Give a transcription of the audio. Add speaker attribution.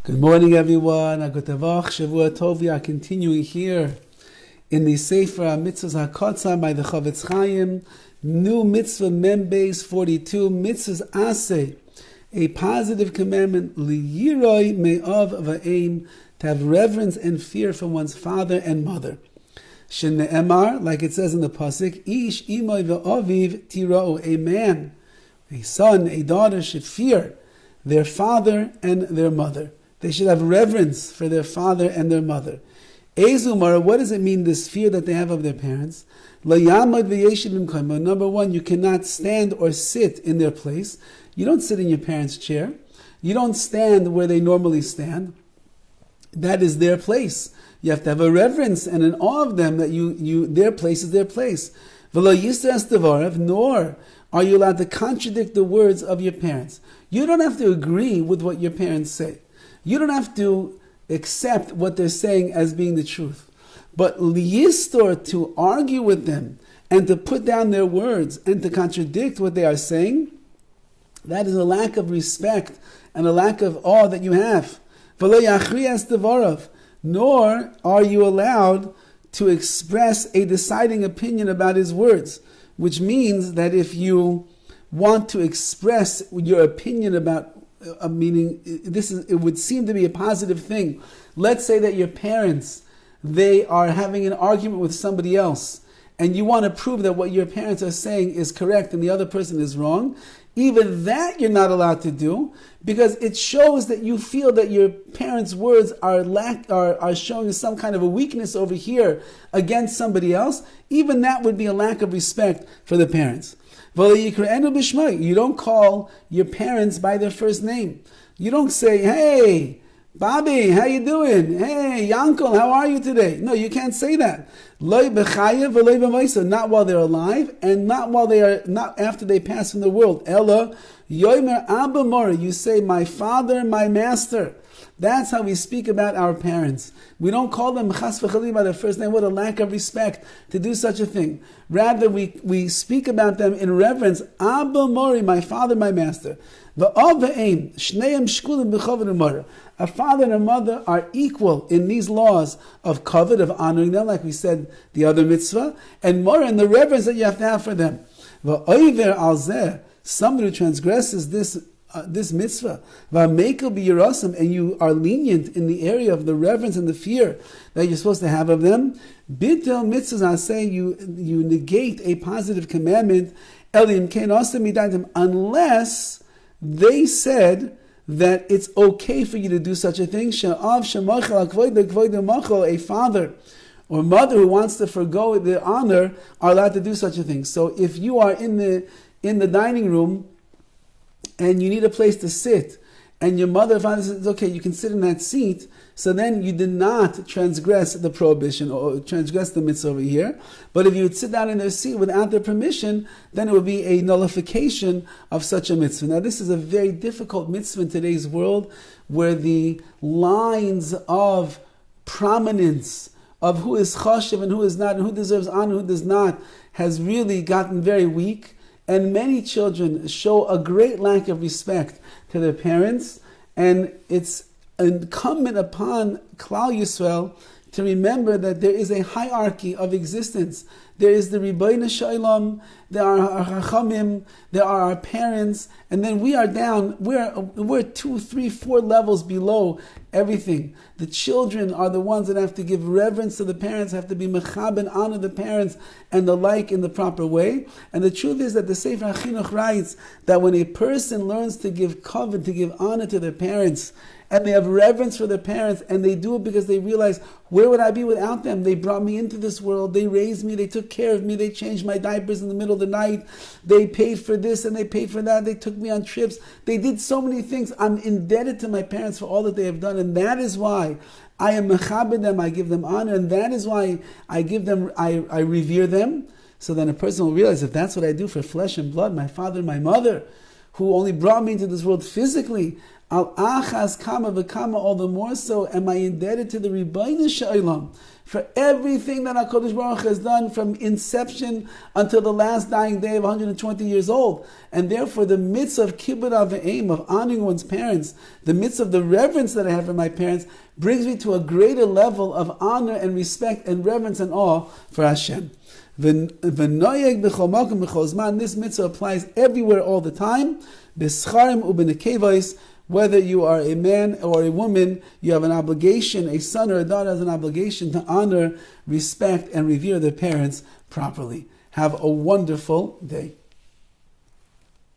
Speaker 1: Good morning, everyone. Agotavach, Shavua Tov. We are continuing here in the Sefer HaMitzvos HaKotzar by the Horowitz, new Mitzvah Membeis 42, Mitzvahs Aseh, a positive commandment, Liyiroi Me'av Va'aim, to have reverence and fear for one's father and mother. Shene'emar, like it says in the Pasuk, Ish Imoy V'aviv Tira'u, a man, a son, a daughter should fear their father and their mother. They should have reverence for their father and their mother. Ezumar, what does it mean, this fear that they have of their parents? Number one, you cannot stand or sit in their place. You don't sit in your parents' chair. You don't stand where they normally stand. That is their place. You have to have a reverence and an awe of them that their place is their place. Nor are you allowed to contradict the words of your parents. You don't have to agree with what your parents say. You don't have to accept what they're saying as being the truth. But liyistor, to argue with them and to put down their words and to contradict what they are saying, that is a lack of respect and a lack of awe that you have. Nor are you allowed to express a deciding opinion about his words, which means that if you want to express your opinion about meaning, it would seem to be a positive thing. Let's say that your parents, they are having an argument with somebody else, and you want to prove that what your parents are saying is correct and the other person is wrong. Even that you're not allowed to do, because it shows that you feel that your parents' words are showing some kind of a weakness over here against somebody else. Even that would be a lack of respect for the parents. You don't call your parents by their first name. You don't say, "Hey, Bobby, how you doing? Hey, Yankel, how are you today?" No, you can't say that. Not while they're alive, and not after they pass from the world. Ella, yomer abba mora. You say, "My father, my master." That's how we speak about our parents. We don't call them chas v'chalim by their first name. What a lack of respect to do such a thing. Rather, we speak about them in reverence. Abba mori, my father, my master. A father and a mother are equal in these laws of kavod, of honoring them, like we said the other mitzvah, and more in the reverence that you have to have for them. Somebody who transgresses this mitzvah, and you are lenient in the area of the reverence and the fear that you're supposed to have of them, bitel mitzvahs are saying you negate a positive commandment, unless they said that it's okay for you to do such a thing. A father or mother who wants to forgo their honor are allowed to do such a thing. So if you are in the dining room and you need a place to sit, and your mother or father says, "Okay, you can sit in that seat," so then you did not transgress the prohibition or transgress the mitzvah over here. But if you would sit down in their seat without their permission, then it would be a nullification of such a mitzvah. Now, this is a very difficult mitzvah in today's world, where the lines of prominence of who is chashiv and who is not, and who deserves honor and who does not, has really gotten very weak. And many children show a great lack of respect to their parents, and it's incumbent upon Klal Yisrael to remember that there is a hierarchy of existence. There is the Ribbono Shel Olam, there are our Chachamim, there are our parents, and then we are down, we're 2, 3, 4 levels below everything. The children are the ones that have to give reverence to the parents, have to be mechab and honor the parents and the like in the proper way. And the truth is that the Sefer HaChinuch writes that when a person learns to give kavod, to give honor to their parents, and they have reverence for their parents, and they do it because they realize, where would I be without them? They brought me into this world, they raised me, they took care of me, they changed my diapers in the middle of the night, they paid for this and they paid for that, they took me on trips, they did so many things. I'm indebted to my parents for all that they have done, and that is why I am mechabed them, I give them honor, and that is why I revere them. So then a person will realize, if that's what I do for flesh and blood, my father and my mother, who only brought me into this world physically, Al achas kama v'kama, all the more so am I indebted to the Ribbono Shel Olam for everything that HaKadosh Baruch Hu has done from inception until the last dying day of 120 years old. And therefore the mitzvah of kibbud av v'eim, of honoring one's parents, the mitzvah of the reverence that I have for my parents, brings me to a greater level of honor and respect and reverence and awe for Hashem. This mitzvah applies everywhere all the time. Whether you are a man or a woman, you have an obligation, a son or a daughter has an obligation to honor, respect, and revere their parents properly. Have a wonderful day.